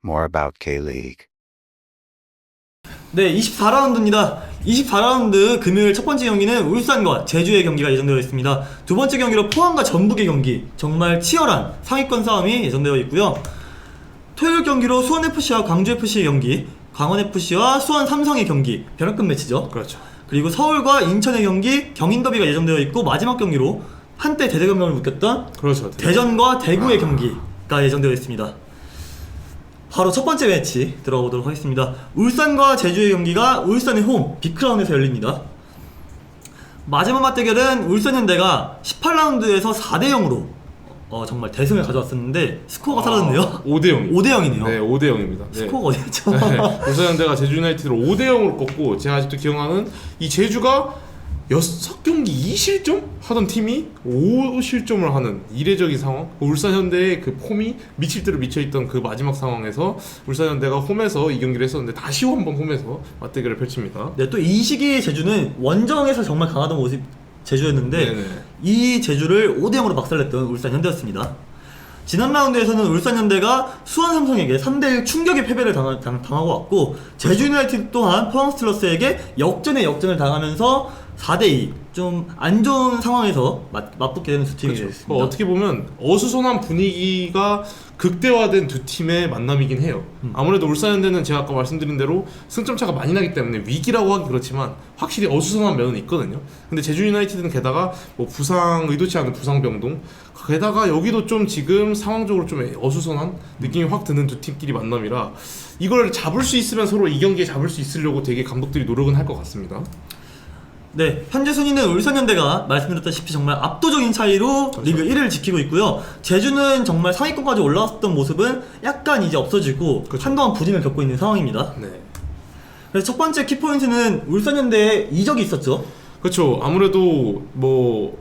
More about K-League. 네, 24라운드입니다. 24라운드 금요일 첫 번째 경기는 울산과 제주의 경기가 예정되어 있습니다. 두 번째 경기로 포항과 전북의 경기, 정말 치열한 상위권 싸움이 예정되어 있고요. 토요일 경기로 수원FC와 광주FC의 경기, 강원FC와 수원 삼성의 경기, 벼랑끝 매치죠. 그렇죠. 그리고 서울과 인천의 경기, 경인더비가 예정되어 있고, 마지막 경기로 한때 대대감명을 묶였던 그렇죠. 대전과 대구의 경기가 예정되어 있습니다. 바로 첫 번째 매치 들어가 보도록 하겠습니다. 울산과 제주의 경기가 울산의 홈 빅크라운에서 열립니다. 마지막 맞대결은 울산현대가 18라운드에서 4대0으로 정말 대승을 가져왔었는데 스코어가 사라졌네요. 5대0. 5대0이네요. 네, 5대0입니다. 스코어가 어디였죠? 네, 울산현대가 제주 유나이티드를 5대0으로 꺾고, 제가 아직도 기억나는 이 제주가 6경기 2실점 하던 팀이 5실점을 하는 이례적인 상황. 울산현대의 그 폼이 미칠 대로 미쳐있던 그 마지막 상황에서 울산현대가 홈에서 이 경기를 했었는데 다시 한번 홈에서 맞대결을 펼칩니다. 네, 또 이 시기의 제주는 원정에서 정말 강하던 모습 제주였는데, 네네. 이 제주를 5대0으로 박살냈던 울산현대였습니다. 지난 라운드에서는 울산현대가 수원 삼성에게 3대1 충격의 패배를 당하고 왔고, 제주 유나이티드 또한 포항 스틸러스에게 역전에 역전을 당하면서 4대2 좀 안 좋은 상황에서 맞붙게 되는 두 팀이 그렇죠. 됐습니다. 어떻게 보면 어수선한 분위기가 극대화된 두 팀의 만남이긴 해요. 아무래도 울산현대는 제가 아까 말씀드린 대로 승점 차가 많이 나기 때문에 위기라고 하기 그렇지만 확실히 어수선한 면은 있거든요. 근데 제주 유나이티드는 게다가 뭐 부상, 의도치 않은 부상 병동, 게다가 여기도 좀 지금 상황적으로 좀 어수선한 느낌이 확 드는 두 팀끼리 만남이라 이걸 잡을 수 있으면 서로 이 경기에 잡을 수 있으려고 되게 감독들이 노력은 할 것 같습니다. 네, 현재 순위는 울산현대가 말씀드렸다시피 정말 압도적인 차이로 그렇죠. 리그 1위를 지키고 있고요. 제주는 정말 상위권까지 올라왔던 모습은 약간 이제 없어지고 그렇죠. 한동안 부진을 겪고 있는 상황입니다. 네. 그래서 첫 번째 키포인트는 울산현대의 이적이 있었죠. 그렇죠. 아무래도 뭐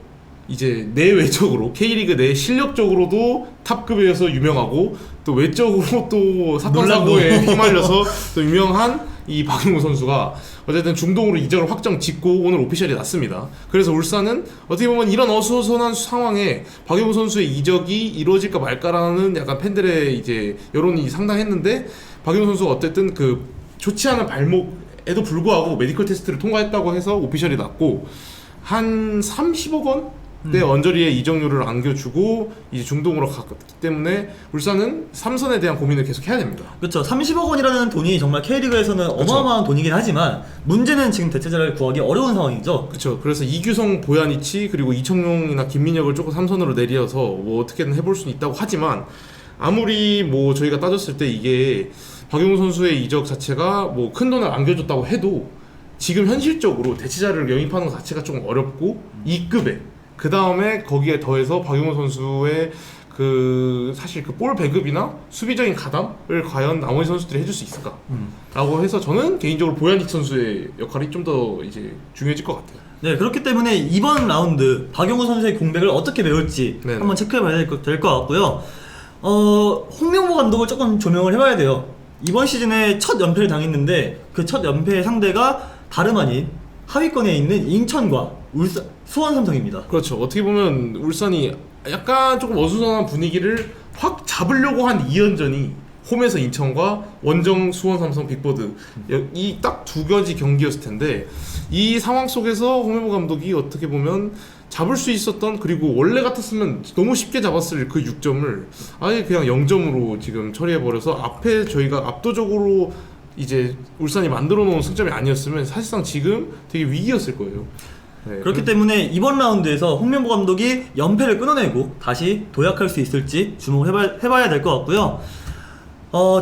이제 내외적으로 K리그 내 실력적으로도 탑급에서 유명하고, 또 외적으로 또 사건 사고에 휘말려서 또 유명한 이 박용우 선수가 어쨌든 중동으로 이적을 확정 짓고 오늘 오피셜이 났습니다. 그래서 울산은 어떻게 보면 이런 어수선한 상황에 박용우 선수의 이적이 이루어질까 말까라는 약간 팬들의 이제 여론이 상당했는데, 박용우 선수가 어쨌든 그 좋지 않은 발목에도 불구하고 메디컬 테스트를 통과했다고 해서 오피셜이 났고, 한 30억 원? 네, 언저리에 이적료를 안겨주고 이제 중동으로 갔기 때문에 울산은 삼선에 대한 고민을 계속 해야 됩니다. 그렇죠. 30억 원이라는 돈이 정말 K리그에서는 어마어마한 돈이긴 하지만, 문제는 지금 대체자를 구하기 어려운 상황이죠. 그렇죠. 그래서 이규성, 보야니치 그리고 이청용이나 김민혁을 조금 삼선으로 내려서 뭐 어떻게든 해볼 수는 있다고 하지만, 아무리 뭐 저희가 따졌을 때 이게 박용우 선수의 이적 자체가 뭐 큰 돈을 안겨줬다고 해도 지금 현실적으로 대체자를 영입하는 것 자체가 조금 어렵고, 2급에 그 다음에 거기에 더해서 박용우 선수의 그 사실 그 볼 배급이나 수비적인 가담을 과연 나머지 선수들이 해줄 수 있을까? 라고 해서 저는 개인적으로 보야니치 선수의 역할이 좀 더 이제 중요해질 것 같아요. 네, 그렇기 때문에 이번 라운드 박용우 선수의 공백을 어떻게 메울지 네네. 한번 체크해봐야 될 것 같고요. 홍명보 감독을 조금 조명을 해봐야 돼요. 이번 시즌에 첫 연패를 당했는데 그 첫 연패의 상대가 다름 아닌 하위권에 있는 인천과 수원 삼성입니다. 그렇죠. 어떻게 보면 울산이 약간 조금 어수선한 분위기를 확 잡으려고 한 2연전이 홈에서 인천과 원정 수원 삼성 빅보드, 이 딱 두 가지 경기였을 텐데, 이 상황 속에서 홍명보 감독이 어떻게 보면 잡을 수 있었던, 그리고 원래 같았으면 너무 쉽게 잡았을 그 6점을 아예 그냥 0점으로 지금 처리해버려서, 앞에 저희가 압도적으로 이제 울산이 만들어 놓은 승점이 아니었으면 사실상 지금 되게 위기였을 거예요. 네, 그렇기 때문에 이번 라운드에서 홍명보 감독이 연패를 끊어내고 다시 도약할 수 있을지 주목을 해봐야 될 것 같고요.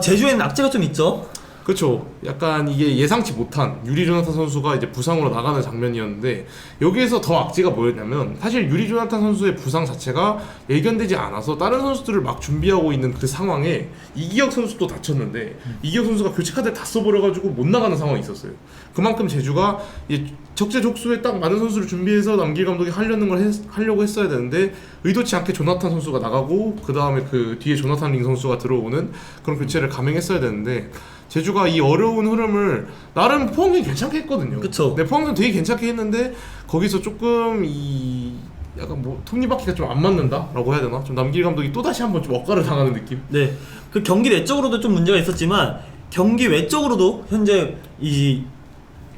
제주에는 악재가 좀 있죠. 그렇죠. 약간 이게 예상치 못한 유리 조나탄 선수가 이제 부상으로 나가는 장면이었는데, 여기에서 더 악재가 뭐였냐면, 사실 유리 조나탄 선수의 부상 자체가 예견되지 않아서 다른 선수들을 막 준비하고 있는 그 상황에 이기혁 선수도 다쳤는데, 이기혁 선수가 교체 카드를 다 써버려가지고 못 나가는 상황이 있었어요. 그만큼 제주가 이제 적재적소에 딱 맞는 선수를 준비해서 남길 감독이 하려고 했어야 되는데, 의도치 않게 조나탄 선수가 나가고 그 다음에 그 뒤에 조나탄 링 선수가 들어오는 그런 교체를 감행했어야 되는데, 제주가 이 어려운 흐름을 나름 포항이 괜찮게 했거든요. 그쵸. 네, 포항은 되게 괜찮게 했는데 거기서 조금 이 약간 뭐 톱니바퀴가 좀 안 맞는다라고 해야 되나? 좀 남길 감독이 또 다시 한번 좀 억가를 당하는 느낌. 네, 그 경기 내적으로도 좀 문제가 있었지만 경기 외적으로도 현재 이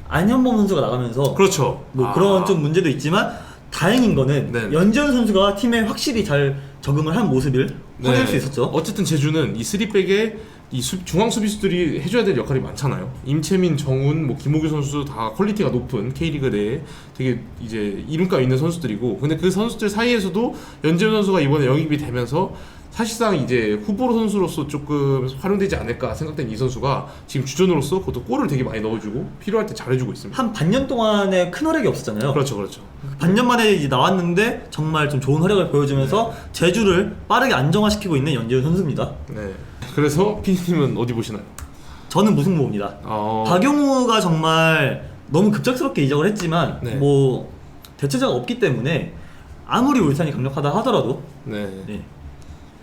안현범 선수가 나가면서 그렇죠. 뭐 그런 좀 문제도 있지만 다행인 거는 네. 연지현 선수가 팀에 확실히 잘 적응을 한 모습을 확인할 수 있었죠. 어쨌든 제주는 이 3백에 이 중앙 수비수들이 해줘야 될 역할이 많잖아요. 임채민, 정훈, 뭐 김호규 선수 다 퀄리티가 높은 K리그 내에 되게 이제 이름감 있는 선수들이고, 근데 그 선수들 사이에서도 연지현 선수가 이번에 영입이 되면서 사실상 이제 후보 선수로서 조금 활용되지 않을까 생각된 이 선수가 지금 주전으로서 그것도 골을 되게 많이 넣어주고 필요할 때 잘해주고 있습니다. 한 반년 동안에 큰 활약이 없었잖아요. 그렇죠, 그렇죠. 반년 만에 이제 나왔는데 정말 좀 좋은 활약을 보여주면서 제주를 빠르게 안정화시키고 있는 연지현 선수입니다. 네. 그래서 피디님은 어디 보시나요? 저는 무승부입니다. 박용우가 정말 너무 급작스럽게 이적을 했지만 네. 뭐 대체자가 없기 때문에 아무리 울산이 강력하다 하더라도 네. 네.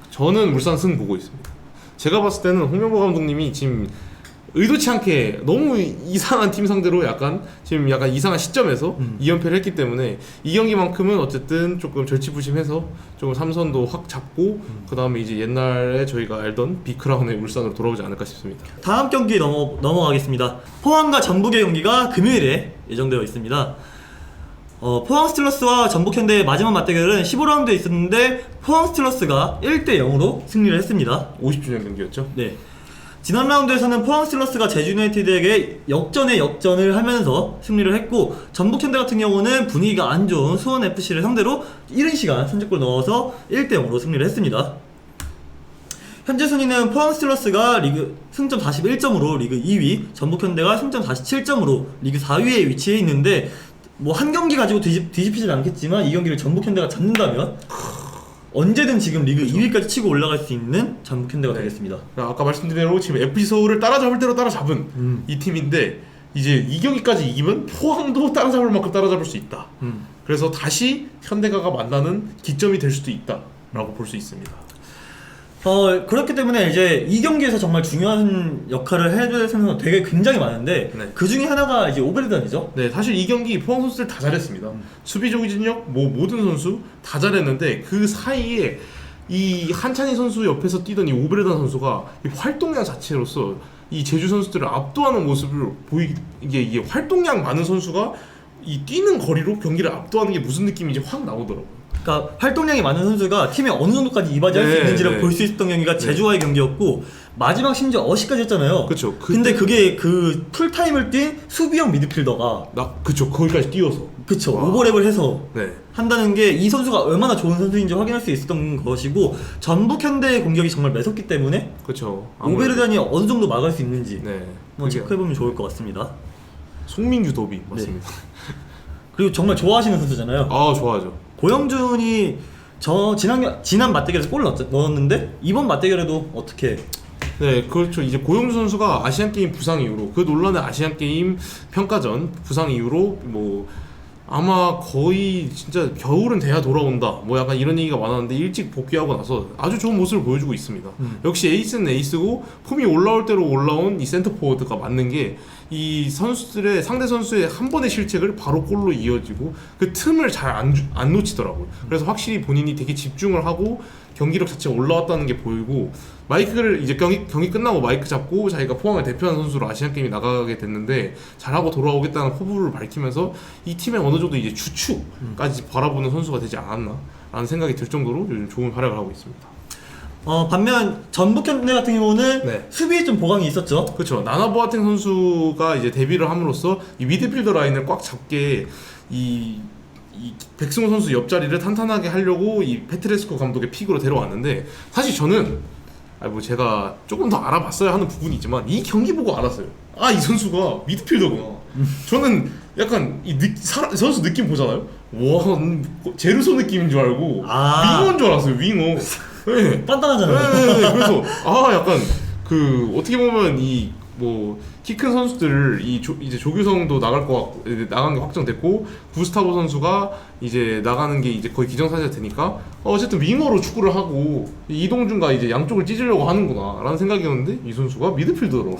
저는 울산 승 보고 있습니다. 제가 봤을 때는 홍명보 감독님이 지금 의도치 않게 너무 이상한 팀 상대로 지금 약간 이상한 시점에서 2연패를 했기 때문에 이 경기만큼은 어쨌든 조금 절치부심해서 조금 삼선도 확 잡고 그 다음에 이제 옛날에 저희가 알던 비크라운의 울산으로 돌아오지 않을까 싶습니다. 다음 경기 넘어가겠습니다. 포항과 전북의 경기가 금요일에 예정되어 있습니다. 포항 스틸러스와 전북 현대의 마지막 맞대결은 15라운드에 있었는데 포항 스틸러스가 1대0으로 승리를 했습니다. 50주년 경기였죠? 네. 지난 라운드에서는 포항 스틸러스가 제주 유나이티드에게 역전에 역전을 하면서 승리를 했고, 전북 현대 같은 경우는 분위기가 안 좋은 수원 FC를 상대로 이른 시간 선제골 넣어서 1대0으로 승리를 했습니다. 현재 순위는 포항 스틸러스가 리그 승점 41점으로 리그 2위, 전북 현대가 승점 47점으로 리그 4위에 위치해 있는데, 뭐 한 경기 가지고 뒤집히진 않겠지만 이 경기를 전북 현대가 잡는다면 언제든 지금 리그 2위까지 치고 올라갈 수 있는 전북 현대가 되겠습니다. 아까 말씀드린 대로 지금 FC 서울을 따라잡을 대로 따라잡은 이 팀인데, 이제 이 경기까지 이기면 포항도 따라잡을 만큼 따라잡을 수 있다. 그래서 다시 현대가가 만나는 기점이 될 수도 있다라고 볼 수 있습니다. 그렇기 때문에 이제 이 경기에서 정말 중요한 역할을 해줄 선수가 되게 굉장히 많은데 네. 그 중에 하나가 이제 오베르단이죠. 네, 사실 이 경기 포항 선수들 다 잘했습니다. 수비적 진력, 뭐 모든 선수 다 잘했는데 그 사이에 이 한찬희 선수 옆에서 뛰던 이 오베르단 선수가 이 활동량 자체로서 이 제주 선수들을 압도하는 모습을 이게 활동량 많은 선수가 이 뛰는 거리로 경기를 압도하는 게 무슨 느낌인지 확 나오더라고요. 그러니까 활동량이 많은 선수가 팀에 어느 정도까지 이바지할 수 있는지를 볼 수 있었던 경기가 제주와의 경기였고, 마지막 심지어 어시까지 했잖아요. 그렇죠. 근데 그게 그 풀타임을 뛴 수비형 미드필더가 그쵸, 거기까지 뛰어서 그쵸, 오버랩을 해서 네. 한다는 게 이 선수가 얼마나 좋은 선수인지 확인할 수 있었던 것이고, 전북 현대의 공격이 정말 매섭기 때문에 그쵸. 오베르단이 어느 정도 막을 수 있는지 네. 한번 체크해보면 좋을 것 같습니다. 송민규 더비 맞습니다. 그리고 정말 좋아하시는 선수잖아요. 아, 좋아하죠. 고영준이 지난 맞대결에서 골을 넣었는데 이번 맞대결에도 어떻게? 네, 그렇죠. 이제 고영준 선수가 아시안 게임 부상 이후로, 그 논란의 아시안 게임 평가전 부상 이후로 뭐 아마 거의 진짜 겨울은 돼야 돌아온다, 뭐 약간 이런 얘기가 많았는데 일찍 복귀하고 나서 아주 좋은 모습을 보여주고 있습니다. 역시 에이스는 에이스고 폼이 올라올 대로 올라온 이 센터 포워드가 맞는 게 이 선수들의 상대 선수의 한 번의 실책을 바로 골로 이어지고 그 틈을 잘 안 놓치더라고요. 그래서 확실히 본인이 되게 집중을 하고 경기력 자체가 올라왔다는 게 보이고, 마이크를 이제 경기 끝나고 마이크 잡고 자기가 포항을 대표하는 선수로 아시안 게임에 나가게 됐는데 잘하고 돌아오겠다는 포부를 밝히면서 이 팀의 어느 정도 이제 주축까지 바라보는 선수가 되지 않았나라는 생각이 들 정도로 요즘 좋은 활약을 하고 있습니다. 반면 전북 현대 같은 경우는 네. 수비에 좀 보강이 있었죠. 그렇죠. 나나 보아탱 선수가 이제 데뷔를 함으로써 이 미드필더 라인을 꽉 잡게 이 백승호 선수 옆자리를 탄탄하게 하려고 이 페트레스코 감독의 픽으로 데려왔는데, 사실 저는 뭐 제가 조금 더 알아봤어야 하는 부분이 있지만 이 경기 보고 알았어요. 아, 이 선수가 미드필더구나. 저는 약간 이 선수 느낌 보잖아요. 와, 제르소 느낌인 줄 알고 윙어인 줄 알았어요. 윙어. 네. 단단하잖아요. 네. 그래서 약간 그 어떻게 보면 이 뭐 키 큰 선수들 이제 조규성도 나간 게 확정됐고, 구스타보 선수가 이제 나가는 게 이제 거의 기정사실이 되니까 어쨌든 윙어로 축구를 하고 이동준과 이제 양쪽을 찢으려고 하는구나라는 생각이었는데 이 선수가 미드필더로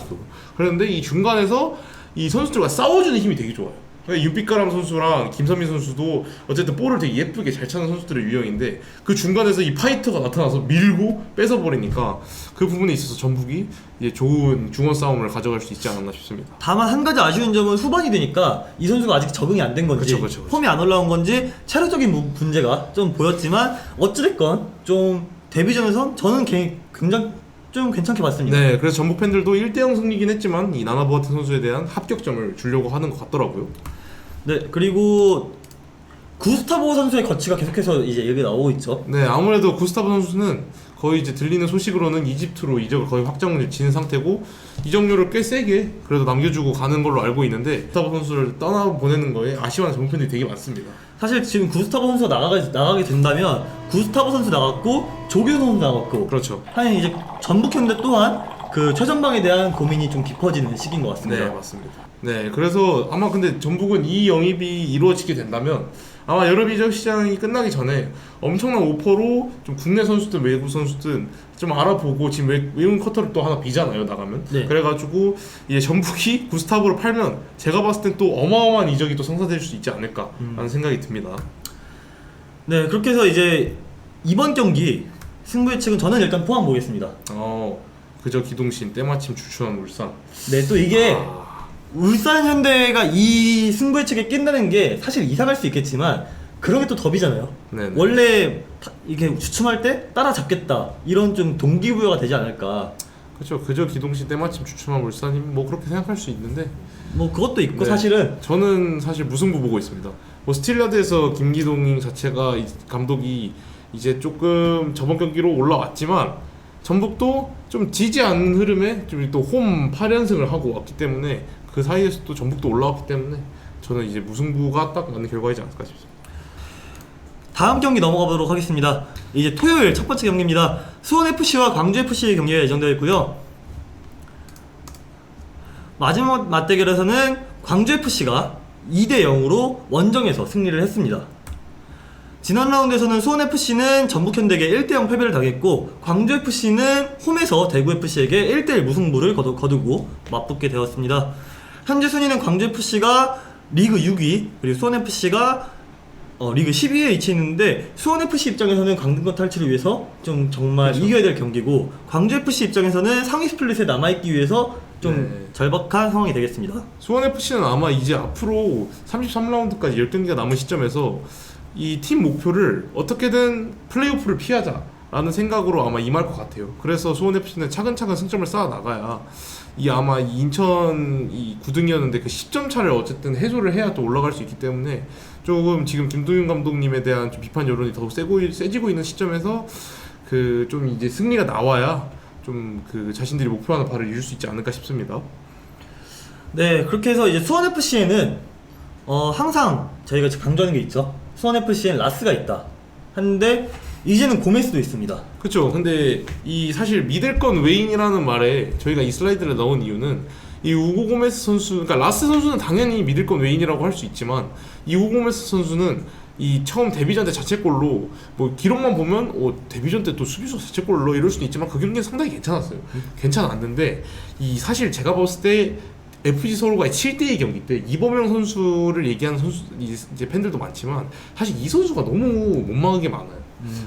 그랬는데 이 중간에서 이 선수들과 싸워주는 힘이 되게 좋아요. 윤빛가람 선수랑 김선민 선수도 어쨌든 볼을 되게 예쁘게 잘 차는 선수들의 유형인데 그 중간에서 이 파이터가 나타나서 밀고 뺏어버리니까 그 부분에 있어서 전북이 이제 좋은 중원 싸움을 가져갈 수 있지 않았나 싶습니다. 다만 한 가지 아쉬운 점은 후반이 되니까 이 선수가 아직 적응이 안 된 건지 그쵸. 폼이 안 올라온 건지 체력적인 문제가 좀 보였지만 어찌됐건 좀 데뷔전에선 저는 굉장히 좀 괜찮게 봤습니다. 네, 그래서 전북 팬들도 1대0 승리긴 했지만 이 나나 보아트 선수에 대한 합격점을 주려고 하는 것 같더라고요. 네, 그리고 구스타보 선수의 거치가 계속해서 이제 얘기 나오고 있죠. 네, 아무래도 구스타보 선수는 거의 이제 들리는 소식으로는 이집트로 이적을 거의 확정을 지은 상태고 이적료를 꽤 세게 그래도 남겨주고 가는 걸로 알고 있는데 구스타보 선수를 떠나 보내는 거에 아쉬워하는 전북 팬들이 되게 많습니다. 사실 지금 구스타보 선수가 나가게 된다면 구스타보 선수 나갔고 조규 선수 나갔고 그렇죠. 하긴 이제 전북 현대 또한 그 최전방에 대한 고민이 좀 깊어지는 시기인 것 같습니다. 네, 맞습니다. 네, 그래서 아마 근데 전북은 이 영입이 이루어지게 된다면 아마 여름 이적 시장이 끝나기 전에 엄청난 오퍼로 좀 국내 선수든 외국 선수든 좀 알아보고 지금 외국 커터를 또 하나 비잖아요 나가면. 네. 그래가지고 이제 전북이 구스타브를 팔면 제가 봤을 땐 또 어마어마한 이적이 또 성사될 수 있지 않을까라는 생각이 듭니다. 네, 그렇게 해서 이제 이번 경기 승부 예측은 저는 일단 포함 보겠습니다. 그저 기동신 때마침 주춤한 울산. 네, 또 이게 울산 현대가 이 승부 예측에 낀다는 게 사실 이상할 수 있겠지만 그런 게 또 더비잖아요. 네네. 원래 이게 주춤할 때 따라잡겠다 이런 좀 동기부여가 되지 않을까. 그렇죠. 그저 기동신 때마침 주춤한 울산이 뭐 그렇게 생각할 수 있는데 뭐 그것도 있고 네. 사실은 저는 사실 무승부 보고 있습니다. 뭐 스틸라드에서 김기동 자체가 감독이 이제 조금 저번 경기로 올라왔지만 전북도 좀 지지 않는 흐름에 좀 또 홈 8연승을 하고 왔기 때문에 그 사이에서 또 전북도 올라왔기 때문에 저는 이제 무승부가 딱 맞는 결과이지 않을까 싶습니다. 다음 경기 넘어가 보도록 하겠습니다. 이제 토요일 첫 번째 경기입니다. 수원FC와 광주FC의 경기가 예정되어 있고요. 마지막 맞대결에서는 광주FC가 2대0으로 원정에서 승리를 했습니다. 지난 라운드에서는 수원FC는 전북현대에게 1대0 패배를 당했고 광주FC는 홈에서 대구FC에게 1대1 무승부를 거두고 맞붙게 되었습니다. 현재 순위는 광주FC가 리그 6위 그리고 수원FC가 리그 12위에 위치했는데 수원FC 입장에서는 강등권 탈출을 위해서 좀 정말 그렇죠. 이겨야 될 경기고 광주FC 입장에서는 상위 스플릿에 남아있기 위해서 좀 네. 절박한 상황이 되겠습니다. 수원FC는 아마 이제 앞으로 33라운드까지 10경기가 남은 시점에서 이 팀 목표를 어떻게든 플레이오프를 피하자라는 생각으로 아마 임할 것 같아요. 그래서 수원FC는 차근차근 승점을 쌓아 나가야 이 아마 인천 이 9등이었는데 그 10점 차를 어쨌든 해소를 해야 또 올라갈 수 있기 때문에 조금 지금 김동윤 감독님에 대한 좀 비판 여론이 더 세지고 있는 시점에서 그 좀 이제 승리가 나와야 좀 그 자신들이 목표하는 바를 이룰 수 있지 않을까 싶습니다. 네, 그렇게 해서 이제 수원FC에는 항상 저희가 강조하는 게 있죠. 수원FC엔 라스가 있다 하는데 이제는 고메스도 있습니다. 그렇죠. 근데 이 사실 믿을 건 외인이라는 말에 저희가 이 슬라이드를 넣은 이유는 이 우고 고메스 선수, 그러니까 라스 선수는 당연히 믿을 건 외인이라고 할 수 있지만 이 우고 고메스 선수는 이 처음 데뷔전 때 자책골로 뭐 기록만 보면 데뷔전 때 또 수비수 자책골로 이럴 수도 있지만 그 경기는 상당히 괜찮았어요. 괜찮았는데 이 사실 제가 봤을 때 FG 서울과의 7대2 경기 때 이범영 선수를 얘기하는 선수 이제 팬들도 많지만 사실 이 선수가 너무 못 막은 게 많아요.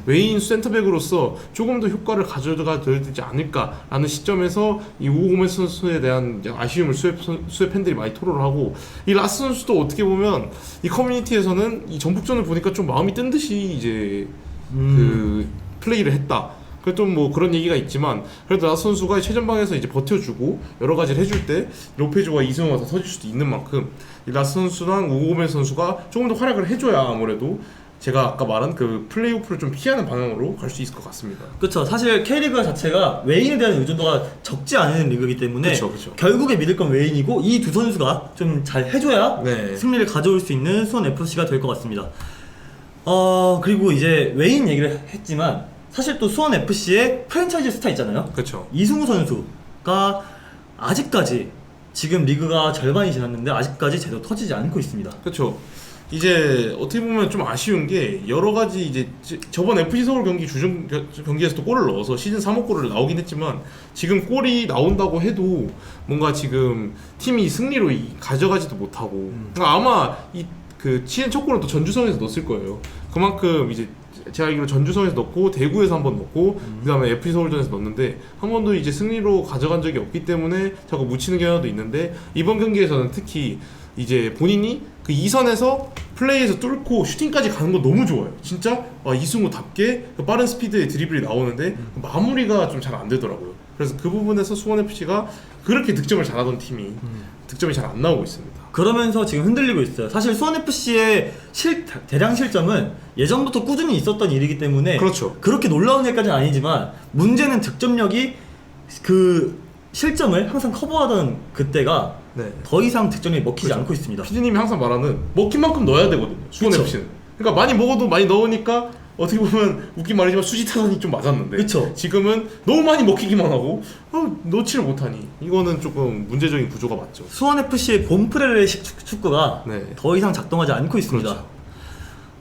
외인 센터백으로서 조금 더 효과를 가져가 줘야 되지 않을까라는 시점에서 이 우고 고메스 선수에 대한 아쉬움을 수혜 팬들이 많이 토로를 하고 이 라스 선수도 어떻게 보면 이 커뮤니티에서는 이 전북전을 보니까 좀 마음이 뜬 듯이 이제 그 플레이를 했다. 좀 뭐 그런 얘기가 있지만 그래도 라스 선수가 최전방에서 이제 버텨주고 여러 가지를 해줄 때 로페즈와 이승호가 더 터질 수도 있는 만큼 이 라스 선수랑 우고 고메스 선수가 조금 더 활약을 해줘야 아무래도 제가 아까 말한 그 플레이오프를 좀 피하는 방향으로 갈 수 있을 것 같습니다. 그렇죠. 사실 K리그 자체가 외인에 대한 의존도가 적지 않은 리그이기 때문에 그쵸. 결국에 믿을 건 외인이고 이 두 선수가 좀 잘 해줘야 네. 승리를 가져올 수 있는 수원FC가 될 것 같습니다. 그리고 이제 외인 얘기를 했지만 사실 또 수원FC의 프랜차이즈 스타 있잖아요. 그렇죠. 이승우 선수가 아직까지 지금 리그가 절반이 지났는데 아직까지 제대로 터지지 않고 있습니다. 그렇죠. 이제 어떻게 보면 좀 아쉬운 게 여러 가지 이제 저번 FC 서울 경기 주중 경기에서도 골을 넣어서 시즌 3호 골을 나오긴 했지만 지금 골이 나온다고 해도 뭔가 지금 팀이 승리로 가져가지도 못하고 그러니까 아마 이 그 시즌 첫 골은 또 전주성에서 넣었을 거예요. 그만큼 이제 제가 알기로 전주성에서 넣고 대구에서 한번 넣고 그다음에 FC 서울전에서 넣었는데 한 번도 이제 승리로 가져간 적이 없기 때문에 자꾸 묻히는 경향도 있는데 이번 경기에서는 특히 이제 본인이 그 2선에서 플레이에서 뚫고 슈팅까지 가는 거 너무 좋아요. 진짜 이승우답게 그 빠른 스피드의 드리블이 나오는데 마무리가 좀 잘 안 되더라고요. 그래서 그 부분에서 수원FC가 그렇게 득점을 잘하던 팀이 득점이 잘 안 나오고 있습니다. 그러면서 지금 흔들리고 있어요. 사실 수원FC의 대량 실점은 예전부터 꾸준히 있었던 일이기 때문에 그렇죠. 그렇게 놀라운 일까지는 아니지만 문제는 득점력이 그 실점을 항상 커버하던 그때가 네. 더 이상 득점이 먹히지 그렇죠. 않고 있습니다. PD님이 항상 말하는 먹힌 만큼 넣어야 되거든요. 수원FC는. 그러니까 많이 먹어도 많이 넣으니까 어떻게 보면 웃긴 말이지만 수지 타산이 좀 맞았는데 그쵸. 지금은 너무 많이 먹히기만 하고 넣지를 못하니 이거는 조금 문제적인 구조가 맞죠. 수원FC의 본프레레식 축구가 네. 더 이상 작동하지 않고 있습니다. 그렇죠.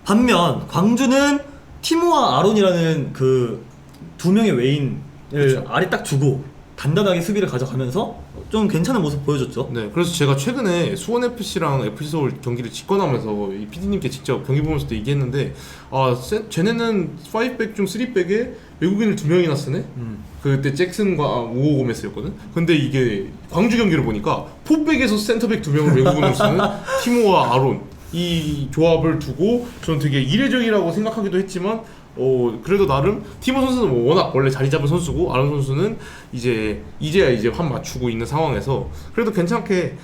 반면 광주는 티모와 아론이라는 그 두 명의 외인을 그렇죠. 아래 딱 두고 단단하게 수비를 가져가면서 좀 괜찮은 모습 보여줬죠. 네, 그래서 제가 최근에 수원FC랑 FC 서울 경기를 직관하면서 이 PD님께 직접 경기 보면서도 얘기했는데 쟤네는 5백 중 3백에 외국인을 2명이나 쓰네? 그때 잭슨과 우오 고메스였거든? 근데 이게 광주 경기를 보니까 4백에서 센터백 2명을 외국인으로 쓰는 티모와 아론 이 조합을 두고 저는 되게 이례적이라고 생각하기도 했지만 그래도 나름 티모 선수는 뭐 워낙 원래 자리 잡은 선수고 아론 선수는 이제야 이제 환 맞추고 있는 상황에서 그래도 괜찮게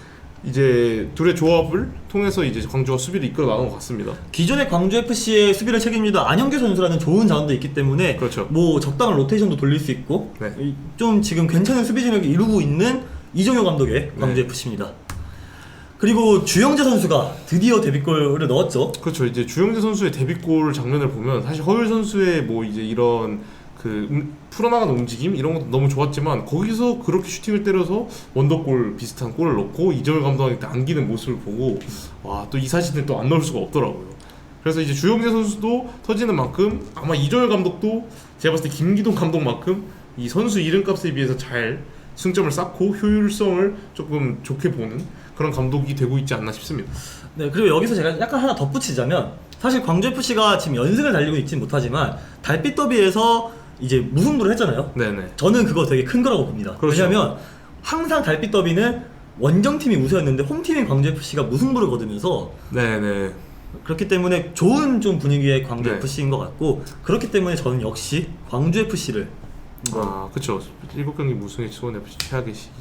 이제 둘의 조합을 통해서 이제 광주가 수비를 이끌어 나간 것 같습니다. 기존의 광주FC의 수비를 책임지던 안영규 선수라는 좋은 자원도 있기 때문에 그렇죠. 뭐 적당한 로테이션도 돌릴 수 있고 네. 좀 지금 괜찮은 수비 진영을 이루고 있는 이종효 감독의 광주FC입니다. 그리고 주영재 선수가 드디어 데뷔골을 넣었죠. 그렇죠. 이제 주영재 선수의 데뷔골 장면을 보면 사실 허율 선수의 뭐 이제 이런 그 풀어나가는 움직임 이런 것도 너무 좋았지만 거기서 그렇게 슈팅을 때려서 원더골 비슷한 골을 넣고 이정열 감독한테 안기는 모습을 보고 와 또 이 사진을 또 안 넣을 수가 없더라고요. 그래서 이제 주영재 선수도 터지는 만큼 아마 이정열 감독도 제가 봤을 때 김기동 감독만큼 이 선수 이름값에 비해서 잘 승점을 쌓고 효율성을 조금 좋게 보는 그런 감독이 되고 있지 않나 싶습니다. 네, 그리고 여기서 제가 약간 하나 덧붙이자면 사실 광주FC가 지금 연승을 달리고 있진 못하지만 달빛 더비에서 이제 무승부를 했잖아요. 네네. 저는 그거 되게 큰 거라고 봅니다. 그렇죠. 왜냐면 항상 달빛 더비는 원정팀이 우세였는데 홈팀인 광주FC가 무승부를 거두면서 네네. 그렇기 때문에 좋은 좀 분위기의 광주FC인 네. 것 같고 그렇기 때문에 저는 역시 광주FC를 그쵸. 7경기 무승의 수원FC 최악의 시기.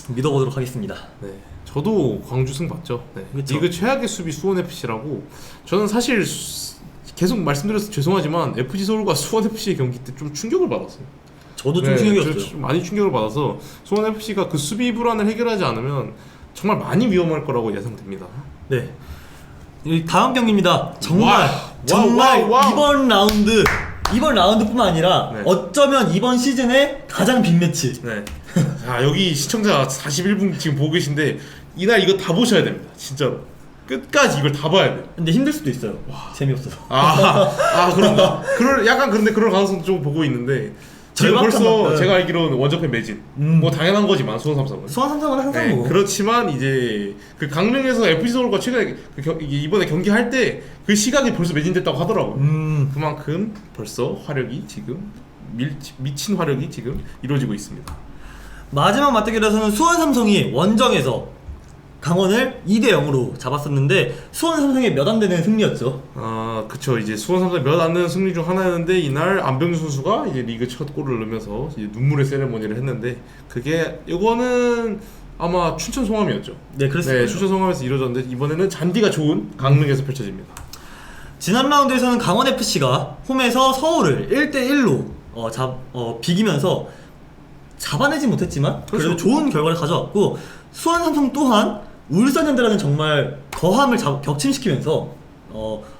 믿어보도록 하겠습니다. 네. 저도 광주 승 봤죠. 네. 그쵸. 리그 최악의 수비 수원FC라고 저는 사실 계속 말씀드려서 죄송하지만 FC 서울과 수원FC의 경기 때 좀 충격을 받았어요. 저도 좀 충격이었어요. 좀 많이 충격을 받아서 수원FC가 그 수비 불안을 해결하지 않으면 정말 많이 위험할 거라고 예상됩니다. 네. 이 다음 경기입니다. 정말 와우, 와우. 이번 라운드뿐만 아니라 네. 어쩌면 이번 시즌의 가장 빅매치. 네. 자, 여기 시청자 41분 지금 보고 계신데 이날 이거 다 보셔야 됩니다. 진짜로. 끝까지 이걸 다 봐야 돼요. 근데 힘들 수도 있어요. 재미없어서. 그런가? 약간 그런데 그럴 가능성도 좀 보고 있는데 지금 벌써 제가 알기로는 원정팬 매진. 뭐 당연한 거지만 수원 삼성은. 수원 삼성은 항상 네, 뭐. 그렇지만 이제 그 강릉에서 FC 서울과 최근에 이번에 경기할 때 그 시각이 벌써 매진됐다고 하더라고요. 그만큼 벌써 화력이 지금 미친 화력이 지금 이루어지고 있습니다. 마지막 맞대결에서는 수원 삼성이 원정에서 강원을 2대 0으로 잡았었는데 수원 삼성의 몇 안 되는 승리였죠. 그쵸. 이제 수원 삼성 몇 안 되는 승리 중 하나였는데 이날 안병준 선수가 이제 리그 첫 골을 넣으면서 이제 눈물의 세레모니를 했는데 이거는 아마 춘천 송암이었죠. 네, 그렇습니다. 네, 춘천 송암에서 이루어졌는데 이번에는 잔디가 좋은 강릉에서 펼쳐집니다. 지난 라운드에서는 강원FC가 홈에서 서울을 1대1로 비기면서 잡아내지 못했지만 그래도 그렇죠. 좋은 결과를 가져왔고 수원 삼성 또한 울산현대라는 정말 거함을 격침시키면서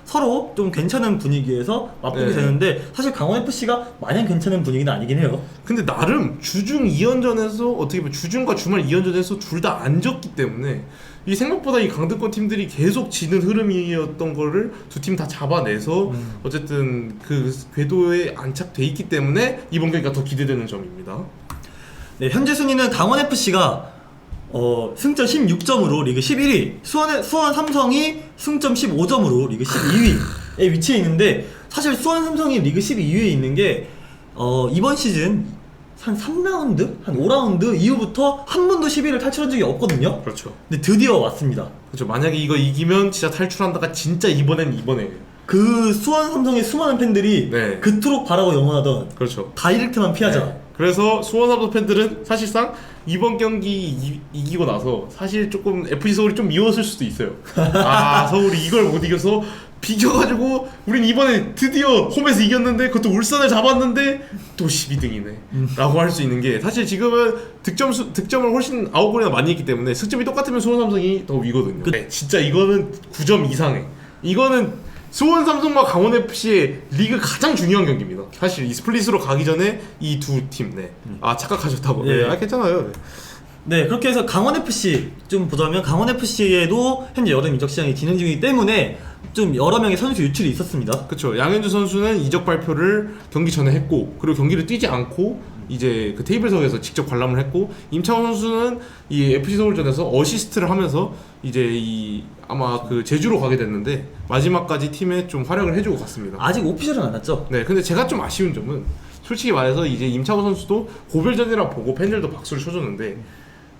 서로 좀 괜찮은 분위기에서 맞보게 네. 되는데 사실 강원FC가 마냥 괜찮은 분위기는 아니긴 해요. 근데 나름 주중 2연전에서 어떻게 보면 주중과 주말 2연전에서 둘 다 안 졌기 때문에 이 생각보다 이 강등권 팀들이 계속 지는 흐름이었던 거를 두 팀 다 잡아내서 어쨌든 그 궤도에 안착돼 있기 때문에 이번 경기가 더 기대되는 점입니다. 네, 현재 순위는 강원FC가 승점 16점으로 리그 11위, 수원 삼성이 승점 15점으로 리그 12위에 위치해 있는데, 사실 수원 삼성이 리그 12위에 있는 게 이번 시즌 한 3라운드? 한 5라운드 이후부터 한 번도 10위를 탈출한 적이 없거든요. 그렇죠. 근데 드디어 왔습니다. 그렇죠. 만약에 이거 이기면 진짜 탈출한다가 진짜 이번에요. 그 수원 삼성의 수많은 팬들이 네. 그토록 바라고 영원하던 그렇죠. 다이렉트만 피하자. 네. 그래서 수원 삼성 팬들은 사실상 이번 경기 이기고 나서 사실 조금 FC 서울이 좀 미웠을 수도 있어요. 아, 서울이 이걸 못 이겨서 비겨가지고 우린 이번에 드디어 홈에서 이겼는데 그것도 울산을 잡았는데 또 12등이네 라고 할 수 있는 게, 사실 지금은 득점을 훨씬 9골이나 많이 했기 때문에 승점이 똑같으면 수원 삼성이 더 위거든요. 네, 진짜 이거는 9점 이상해. 이거는 수원 삼성과 강원 FC의 리그 가장 중요한 경기입니다. 사실 이 스플릿으로 가기 전에 이 두 팀, 네. 아, 착각하셨다고. 네. 네, 아, 괜찮아요. 네. 네, 그렇게 해서 강원FC 좀 보자면, 강원FC에도 현재 여름 이적 시장이 진행 중이기 때문에 좀 여러 명의 선수 유출이 있었습니다. 그렇죠. 양현주 선수는 이적 발표를 경기 전에 했고, 그리고 경기를 뛰지 않고 이제 그 테이블석에서 직접 관람을 했고, 임창원 선수는 이 FC 서울전에서 어시스트를 하면서 이제 이 아마 그 제주로 가게 됐는데 마지막까지 팀에 좀 활약을 해주고 갔습니다. 아직 오피셜은 안 났죠? 네, 근데 제가 좀 아쉬운 점은 솔직히 말해서 이제 임창원 선수도 고별전이라 보고 팬들도 박수를 쳐줬는데,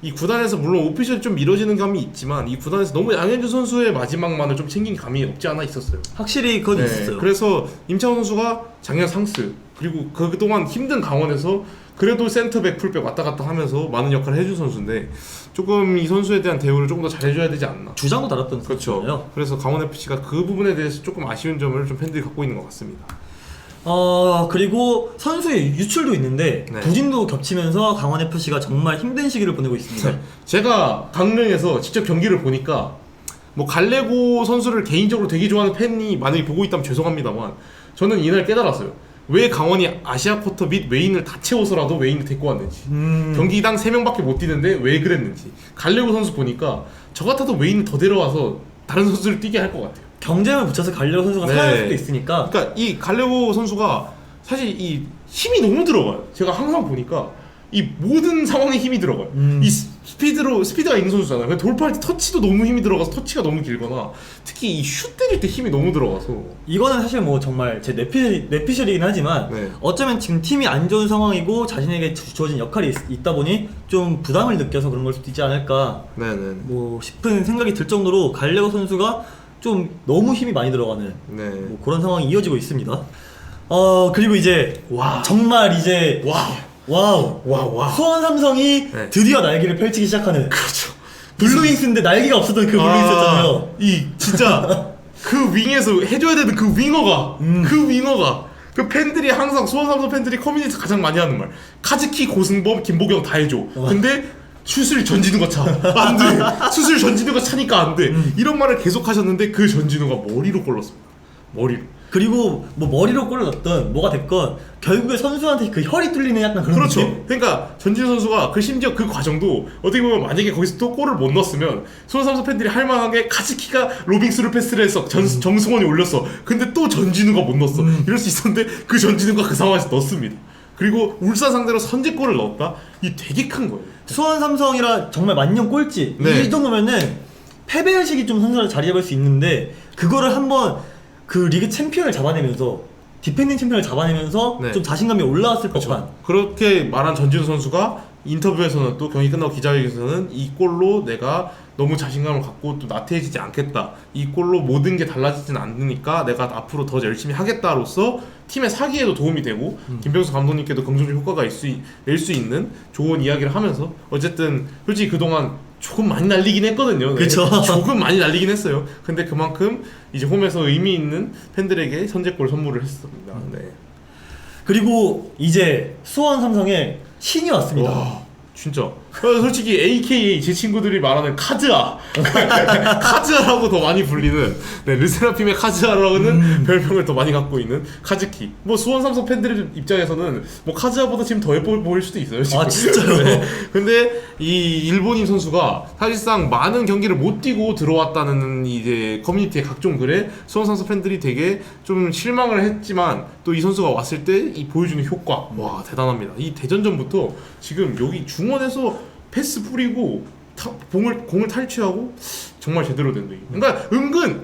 이 구단에서 물론 오피셜이 좀 미뤄지는 감이 있지만 이 구단에서 너무 양현주 선수의 마지막만을 좀 챙긴 감이 없지 않아 있었어요. 확실히 그건 네, 있었어요. 그래서 임창원 선수가 작년 상스, 그리고 그동안 힘든 강원에서 그래도 센터백, 풀백 왔다 갔다 하면서 많은 역할을 해준 선수인데, 조금 이 선수에 대한 대우를 조금 더 잘해줘야 되지 않나. 주장도 달았던 그렇죠. 선수잖아요. 그래서 강원FC가 그 부분에 대해서 조금 아쉬운 점을 좀 팬들이 갖고 있는 것 같습니다. 그리고 선수의 유출도 있는데, 네. 부진도 겹치면서 강원FC가 정말 힘든 시기를 보내고 있습니다. 제가 강릉에서 직접 경기를 보니까 뭐 갈레고 선수를 개인적으로 되게 좋아하는 팬이 만약에 보고 있다면 죄송합니다만, 저는 이날 깨달았어요. 왜 강원이 아시아 쿼터 및 웨인을 다 채워서라도 웨인을 데리고 왔는지, 경기당 3명밖에 못 뛰는데 왜 그랬는지. 갈레고 선수 보니까 저 같아도 웨인을 더 데려와서 다른 선수를 뛰게 할 것 같아요. 경쟁을 붙여서 갈려 선수가 네. 살아날 수도 있으니까. 그러니까 이 갈레고 선수가 사실 이 힘이 너무 들어가요. 제가 항상 보니까 이 모든 상황에 힘이 들어가요. 이 스피드가 있는 선수잖아요. 근데 돌파할 때 터치도 너무 힘이 들어가서 터치가 너무 길거나, 특히 이 슛 때릴 때 힘이 너무 들어가서. 이거는 사실 뭐 정말 제 내피셜이긴 하지만, 네. 어쩌면 지금 팀이 안 좋은 상황이고 자신에게 주어진 역할이 있다 보니 좀 부담을 느껴서 그런 걸 수도 있지 않을까 네네. 뭐 싶은 생각이 들 정도로 갈레고 선수가 좀 너무 힘이 많이 들어가는 네. 뭐 그런 상황이 이어지고 있습니다. 그리고 이제 와. 정말 이제 와우 와. 수원 삼성이 네. 드디어 날개를 펼치기 시작하는, 그렇죠. 블루윙스인데 날개가 없었던 그 블루윙스였잖아요. 이 진짜 그 윙에서 해줘야 되는 그 윙어가, 그 팬들이 항상 수원 삼성 팬들이 커뮤니티 가장 많이 하는 말, 카즈키, 고승범, 김보경 다 해줘. 근데 슛을 전진우가 차. 안 돼. 슛을 전진우가 차니까 안 돼. 이런 말을 계속 하셨는데 그 전진우가 머리로 골랐습니다. 머리로. 그리고 뭐 머리로 골을 넣었던 뭐가 됐건 결국에 선수한테 그 혈이 뚫리는 약간 그런 그렇죠. 느낌? 그러니까 전진우 선수가 심지어 그 과정도 어떻게 보면 만약에 거기서 또 골을 못 넣었으면 수원 삼성 팬들이 할 만한 게 카즈키가 로빙스루 패스를 해서 정승원이 올렸어. 근데 또 전진우가 못 넣었어. 이럴 수 있었는데 그 전진우가 그 상황에서 넣습니다. 그리고 울산 상대로 선제골을 넣었다? 이게 되게 큰 거예요. 수원 삼성이라 정말 만년 꼴찌. 네. 이 정도면은 패배의식이 좀 선수를 자리 잡을 수 있는데, 그거를 한번 그 리그 챔피언을 잡아내면서, 디펜딩 챔피언을 잡아내면서 네. 좀 자신감이 올라왔을 법한. 그렇죠. 그렇게 말한 전진우 선수가 인터뷰에서는, 또 경기 끝나고 기자회견에서는 이 골로 내가 너무 자신감을 갖고 또 나태해지지 않겠다, 이 골로 모든 게 달라지진 않으니까 내가 앞으로 더 열심히 하겠다로서 팀의 사기에도 도움이 되고 김병수 감독님께도 긍정적 효과가 낼 수 있는 좋은 이야기를 하면서, 어쨌든 솔직히 그동안 조금 많이 날리긴 했거든요. 네. 그쵸. 조금 많이 날리긴 했어요. 근데 그만큼 이제 홈에서 의미 있는 팬들에게 선제골 선물을 했습니다. 네. 그리고 이제 수원 삼성에 신이 왔습니다. 와. 진짜. 솔직히 AKA 제 친구들이 말하는 카즈아 카즈아라고 더 많이 불리는 네, 르세라핌의 카즈아라고는 별명을 더 많이 갖고 있는 카즈키. 뭐 수원 삼성 팬들 입장에서는 뭐 카즈아보다 지금 더 예뻐 보일 수도 있어요. 지금. 아 진짜요? 네. 근데 이 일본인 선수가 사실상 많은 경기를 못 뛰고 들어왔다는 이제 커뮤니티의 각종 글에 수원 삼성 팬들이 되게 좀 실망을 했지만 또 이 선수가 왔을 때 이 보여주는 효과 와 대단합니다. 이 대전전부터 지금 여기 중원에서 패스 뿌리고 공을 탈취하고 정말 제대로 된 거예요. 그러니까 은근